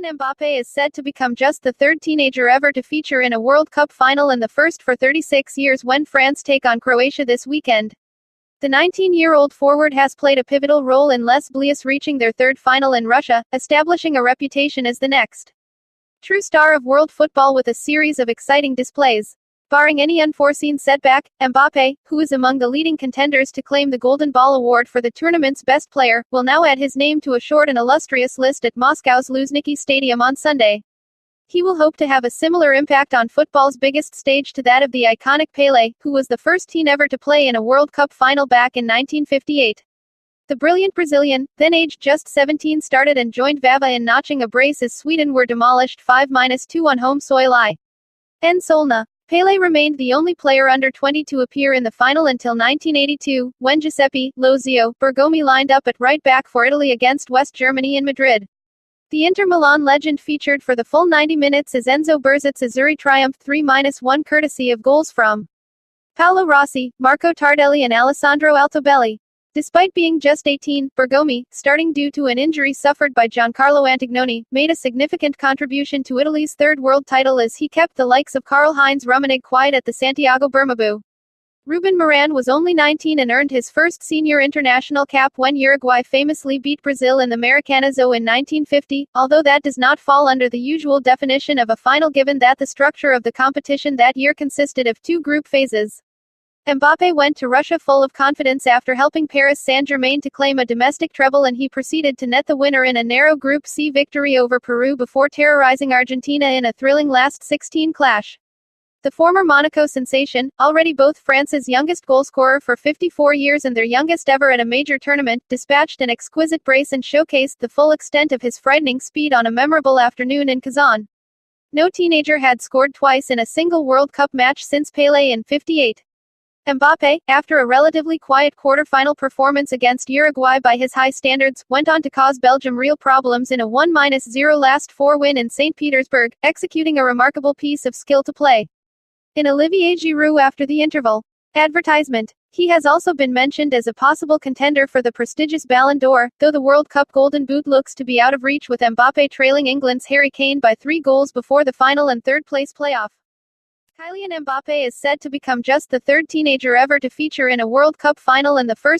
Kylian Mbappe is said to become just the third teenager ever to feature in a World Cup final and the first for 36 years when France take on Croatia this weekend. The 19-year-old forward has played a pivotal role in Les Bleus reaching their third final in Russia, establishing a reputation as the next true star of world football with a series of exciting displays. Barring any unforeseen setback, Mbappe, who is among the leading contenders to claim the Golden Ball award for the tournament's best player, will now add his name to a short and illustrious list at Moscow's Luzhniki Stadium on Sunday. He will hope to have a similar impact on football's biggest stage to that of the iconic Pele, who was the first teen ever to play in a World Cup final back in 1958. The brilliant Brazilian, then aged just 17, started and joined Vava in notching a brace as Sweden were demolished 5-2 on home soil in Solna. Pele remained the only player under 20 to appear in the final until 1982, when Giuseppe "Lo Zio" Bergomi lined up at right back for Italy against West Germany in Madrid. The Inter Milan legend featured for the full 90 minutes as Enzo Berzic's Azzurri triumphed 3-1 courtesy of goals from Paolo Rossi, Marco Tardelli and Alessandro Altobelli. Despite being just 18, Bergomi, starting due to an injury suffered by Giancarlo Antignoni, made a significant contribution to Italy's third world title as he kept the likes of Karl-Heinz Rummenigge quiet at the Santiago Bernabeu. Ruben Moran was only 19 and earned his first senior international cap when Uruguay famously beat Brazil in the Maracanazo in 1950, although that does not fall under the usual definition of a final given that the structure of the competition that year consisted of two group phases. Mbappe went to Russia full of confidence after helping Paris Saint-Germain to claim a domestic treble, and he proceeded to net the winner in a narrow Group C victory over Peru before terrorizing Argentina in a thrilling last 16 clash. The former Monaco sensation, already both France's youngest goalscorer for 54 years and their youngest ever at a major tournament, dispatched an exquisite brace and showcased the full extent of his frightening speed on a memorable afternoon in Kazan. No teenager had scored twice in a single World Cup match since Pele in '58. Mbappe, after a relatively quiet quarter-final performance against Uruguay by his high standards, went on to cause Belgium real problems in a 1-0 last four win in St. Petersburg, executing a remarkable piece of skill to play. In Olivier Giroud after the interval advertisement, he has also been mentioned as a possible contender for the prestigious Ballon d'Or, though the World Cup Golden Boot looks to be out of reach with Mbappe trailing England's Harry Kane by 3 goals before the final and third-place playoff. Kylian Mbappe is said to become just the third teenager ever to feature in a World Cup final and the first